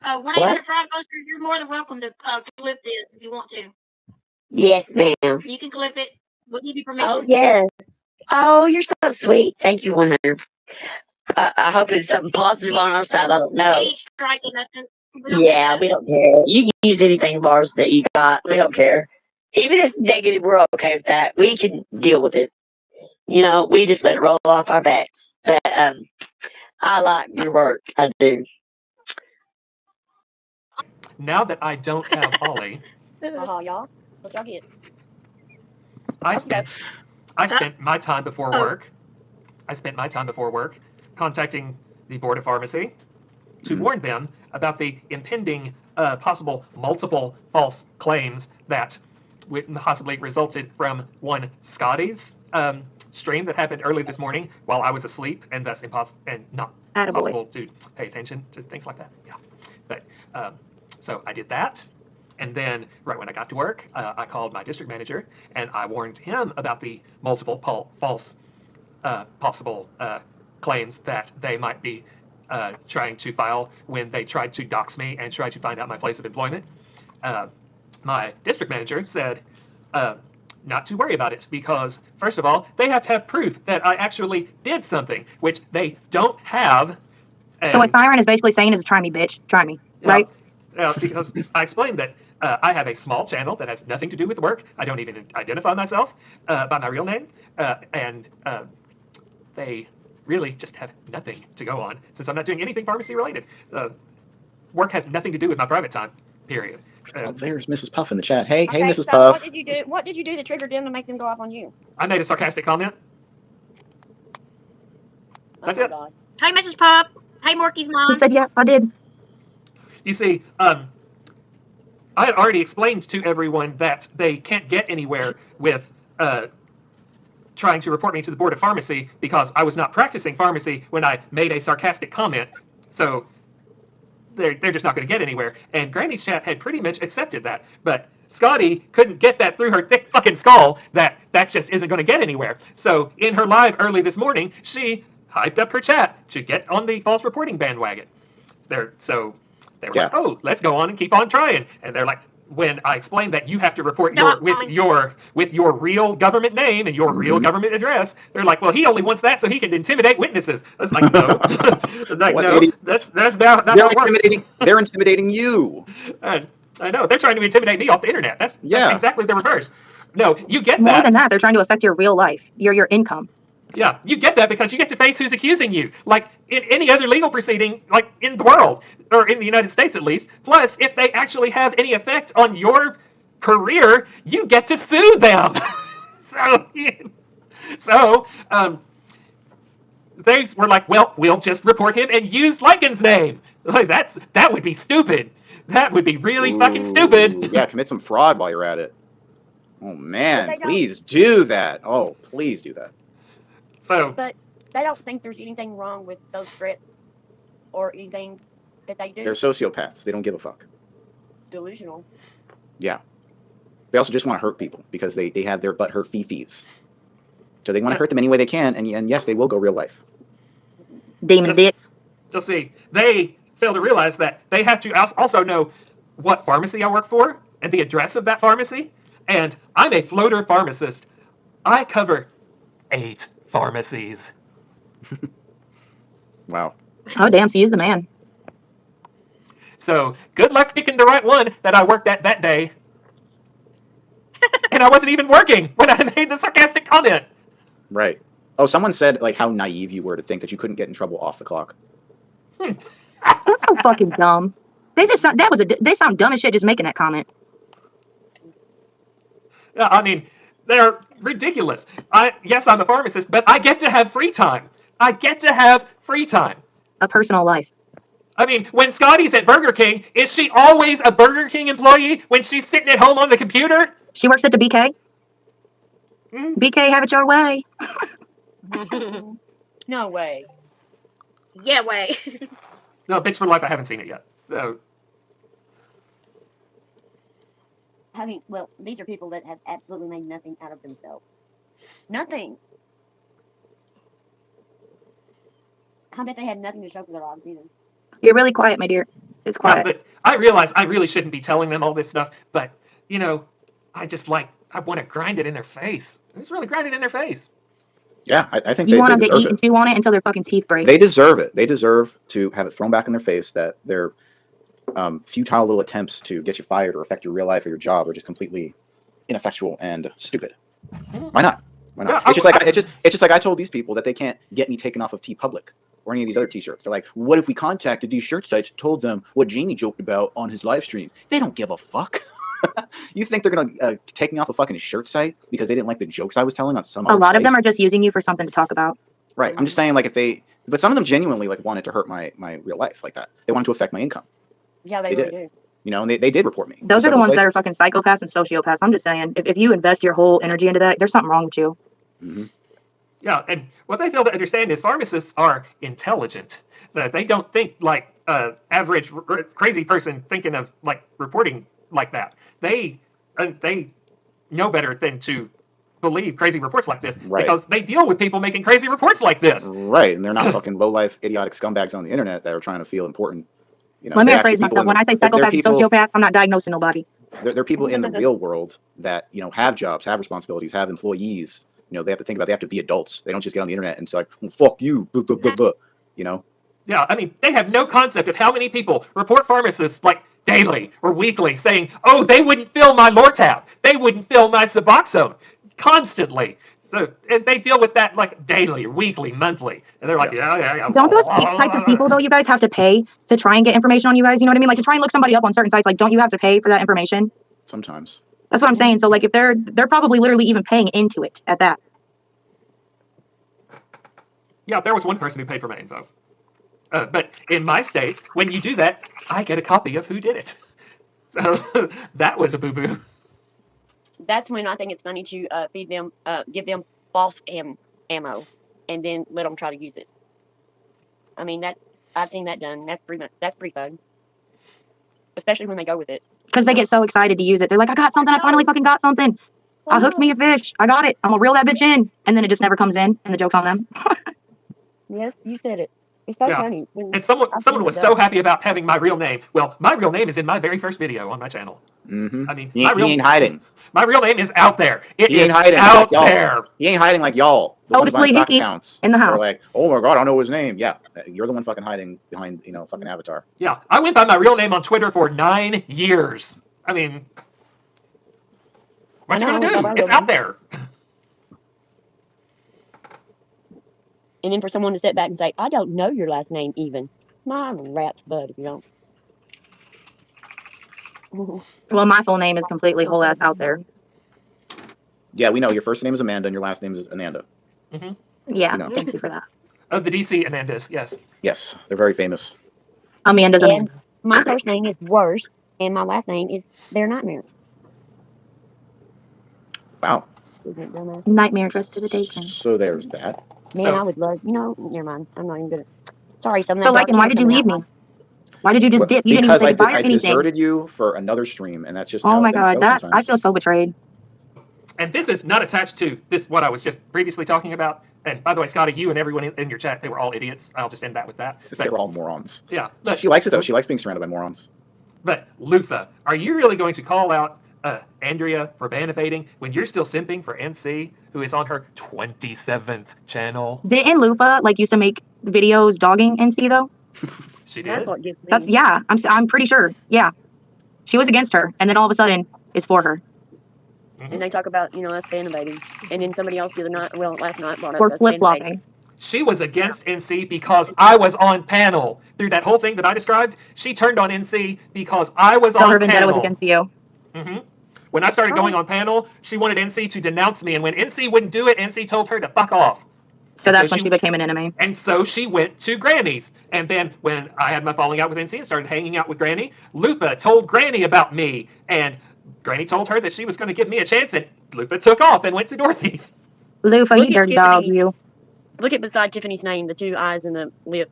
What? 1-800 Frog Busters, you're more than welcome to clip this if you want to. Yes, ma'am. You can clip it. We'll give you Oh, permission. yes. Oh, you're so sweet. Thank you, 100. I hope it's something positive on our side. I don't We know. ain't striking nothing. We don't Yeah, we don't care. You can use anything of ours that you got. We don't care. Even if it's negative, we're okay with that. We can deal with it. We just let it roll off our backs. But I like your work. I do. Now that I don't have Ollie, y'all. What y'all get? I spent my time before work. I spent my time before work contacting the Board of Pharmacy to warn them about the impending possible multiple false claims that possibly resulted from one Scotty's stream that happened early this morning while I was asleep, and thus impossible and not possible to pay attention to things like that. Yeah, but so I did that. And then, right when I got to work, I called my district manager and I warned him about the multiple false possible claims that they might be trying to file when they tried to dox me and tried to find out my place of employment. My district manager said not to worry about it because, first of all, they have to have proof that I actually did something, which they don't have. So what Syron is basically saying is, try me, bitch. Try me. Right? Because I explained that I have a small channel that has nothing to do with work. I don't even identify myself by my real name. And they really just have nothing to go on since I'm not doing anything pharmacy related. Work has nothing to do with my private time, period. There's Mrs. Puff in the chat. Hey, Okay, Mrs. so Puff. What did you do that triggered them to make them go off on you? I made a sarcastic comment. That's it. God. Hey, Mrs. Pop. Hey, Morky's mom. He said, yeah, I did. You see, I had already explained to everyone that they can't get anywhere with trying to report me to the Board of Pharmacy because I was not practicing pharmacy when I made a sarcastic comment. So they're just not going to get anywhere. And Granny's chat had pretty much accepted that. But Scotty couldn't get that through her thick fucking skull that just isn't going to get anywhere. So in her live early this morning, she hyped up her chat to get on the false reporting bandwagon. They were like, oh, let's go on and keep on trying. And they're like, when I explained that you have to report with your real government name and your real government address, they're like, well, he only wants that so he can intimidate witnesses. I was like, no, that's not how it works. They're intimidating you. I know they're trying to intimidate me off the internet. That's exactly the reverse. No, you get that. More than that, they're trying to affect your real life, your income. Yeah, you get that because you get to face who's accusing you, like in any other legal proceeding, like in the world, or in the United States at least. Plus, if they actually have any effect on your career, you get to sue them. so they were like, well, we'll just report him and use Lycan's name. Like that would be stupid. That would be really fucking stupid. Yeah, commit some fraud while you're at it. Oh man, please do that. Oh, please do that. But they don't think there's anything wrong with those threats or anything that they do. They're sociopaths. They don't give a fuck. Delusional. Yeah. They also just want to hurt people because they have their butt hurt fifis. So they want to hurt them any way they can, and yes, they will go real life. Demon dicks. You'll see, they fail to realize that they have to also know what pharmacy I work for and the address of that pharmacy. And I'm a floater pharmacist. I cover 8 pharmacies. Wow. Oh, damn, so he's the man. So good luck picking the right one that I worked at that day. And I wasn't even working when I made the sarcastic comment. Right. Oh, someone said like how naive you were to think that you couldn't get in trouble off the clock. That's so fucking dumb. They sound dumb as shit just making that comment. Yeah, I mean, they're ridiculous. Yes, I'm a pharmacist, but I get to have free time. I get to have free time. A personal life. I mean, when Scotty's at Burger King, is she always a Burger King employee when she's sitting at home on the computer? She works at the BK. BK, have it your way. No way. Yeah, way. No, Bitch for Life, I haven't seen it yet. So. I mean, well, these are people that have absolutely made nothing out of themselves. Nothing. I bet they had nothing to show for their lives either. You're really quiet, my dear. It's Yeah, quiet. but I realize I really shouldn't be telling them all this stuff, but, you know, I want to grind it in their face. I just really grind it in their face. Yeah, I think You they want them to deserve eat it. and chew on it until their fucking teeth break. They deserve it. They deserve to have it thrown back in their face that their futile little attempts to get you fired or affect your real life or your job are just completely ineffectual and stupid. Why not? Why not? Yeah, it's just like I told these people that they can't get me taken off of TeePublic or any of these other T-shirts. They're like, what if we contacted these shirt sites and told them what Jamie joked about on his live streams? They don't give a fuck. You think they're gonna take me off a fucking shirt site because they didn't like the jokes I was telling on some A other lot of site? them are just using you for something to talk about. Right. I'm just saying, like, but some of them genuinely like wanted to hurt my real life like that. They wanted to affect my income. Yeah, They they really did. do. You know, and they did report me. Those are the ones that are fucking psychopaths and sociopaths. I'm just saying, if you invest your whole energy into that, there's something wrong with you. Mm-hmm. Yeah, and what they fail to understand is pharmacists are intelligent. So they don't think like average crazy person thinking of like reporting like that. They know better than to believe crazy reports like this because they deal with people making crazy reports like this. Right, and they're not fucking low life, idiotic scumbags on the internet that are trying to feel important. You know, Let me rephrase myself. When I say psychopath and sociopath, I'm not diagnosing nobody. They're people in the real world that, you know, have jobs, have responsibilities, have employees. You know, they have to think about. They have to be adults. They don't just get on the internet and say like, well, "Fuck you," blah, blah, blah, blah, you know. Yeah, I mean, they have no concept of how many people report pharmacists like daily or weekly saying, "Oh, they wouldn't fill my Lortab. They wouldn't fill my Suboxone," constantly. So, and they deal with that like daily, weekly, monthly, and they're like, yeah. Don't those type of people though, you guys have to pay to try and get information on you guys? You know what I mean? Like to try and look somebody up on certain sites. Like, don't you have to pay for that information? Sometimes. That's what I'm saying. So like, if they're probably literally even paying into it at that. Yeah, there was one person who paid for my info. But in my state, when you do that, I get a copy of who did it. So that was a boo-boo. That's when I think it's funny to feed them, give them false ammo, and then let them try to use it. I mean, that I've seen that done. That's pretty fun, especially when they go with it. Because they get so excited to use it. They're like, I got something. I finally fucking got something. I hooked me a fish. I got it. I'm gonna reel that bitch in, and then it just never comes in, and the joke's on them. Yes, you said it. It's so funny. And someone was so happy about having my real name. Well, my real name is in my very first video on my channel. Mm-hmm. I mean, he ain't hiding. My real name is out there. He ain't hiding out there. He ain't hiding like y'all. Totally Hickey in the house. Like, oh my god, I don't know his name. Yeah, you're the one fucking hiding behind, you know, fucking avatar. Yeah, I went by my real name on Twitter for 9 years. I mean, what you gonna do? It's out there. And then for someone to sit back and say, I don't know your last name even. My rat's butt if you don't. Well, my full name is completely whole ass out there. Yeah, we know your first name is Amanda and your last name is Ananda. Mm-hmm. Yeah, thank you for that. Oh, the DC Amandas, yes. Yes, they're very famous. Amanda's Amanda. My first name is Worst, and my last name is Their Nightmare. Wow. Nightmare dressed to the daycare. So there's that. Man, I would love, never mind. I'm not even gonna. Sorry, something. So, like, and why did you leave me? Why did you just dip? You didn't even say goodbye or anything. I deserted you for another stream, and that's just oh my god, I feel so betrayed. And this is not attached to this what I was just previously talking about. And by the way, Scotty, you and everyone in your chat, they were all idiots. I'll just end that with that. They were all morons. Yeah. But she likes it though. She likes being surrounded by morons. But Lufa, are you really going to call out Andrea for ban evading when you're still simping for NC, who is on her 27th channel? Didn't Lufa like used to make videos dogging NC though? She did. That's what gets me. That's yeah. I'm pretty sure. Yeah, she was against her, and then all of a sudden it's for her. And they talk about us ban evading, and then somebody else last night brought up or flip flopping. She was against NC because I was on panel. Through that whole thing that I described, she turned on NC because I was on her panel. Was against you. Mm-hmm. When I started going on panel, she wanted NC to denounce me, and when NC wouldn't do it, NC told her to fuck off. So that's when she became an enemy. And so she went to Granny's. And then when I had my falling out with NC and started hanging out with Granny, Lufa told Granny about me. And Granny told her that she was going to give me a chance, and Lufa took off and went to Dorothy's. Lufa, you dirty dog, you. Look at beside Tiffany's name, the 2 eyes and the lip.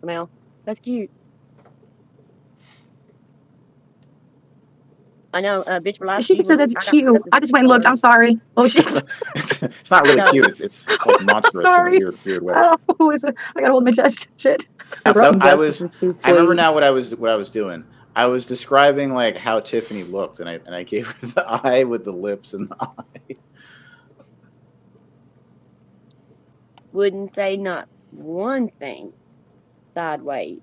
Mel. That's cute. I know, bitch for life. She said that's cute. I just went and looked. I'm sorry. Oh shit. It's not really cute. It's like monstrous in a weird way. Oh, I gotta hold my chest. Shit. So I remember now what I was doing. I was describing like how Tiffany looked, and I gave her the eye with the lips and the eye. Wouldn't say not one thing sideways.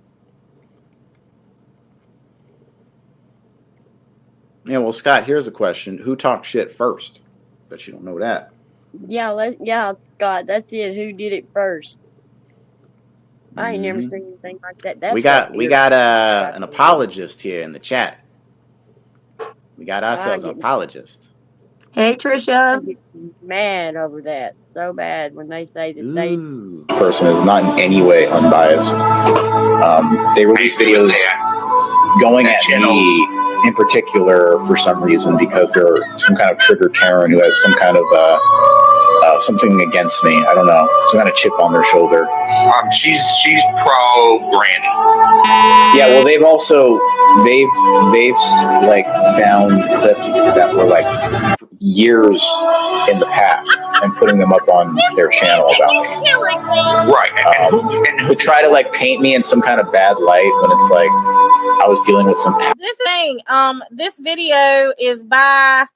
Yeah, well, Scott, here's a question: who talked shit first? Bet you don't know that. Yeah, Scott, that's it. Who did it first? I ain't never Mhm. seen anything like that. That's We got an apologist here in the chat. We got ourselves an apologist. Hey, Trisha. I get mad over that so bad when they say that they. Person is not in any way unbiased. They release videos going at me in particular for some reason because they're some kind of trigger Karen who has some kind of something against me. I don't know, some kind of chip on their shoulder. She's pro Granny. Yeah, well, they've like found clips that were like years in the past and putting them up on their channel about me. Right. To try to like paint me in some kind of bad light when it's like I was dealing with some. This video is by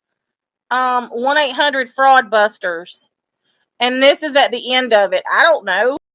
1-800 Fraudbusters, and this is at the end of it. I don't know.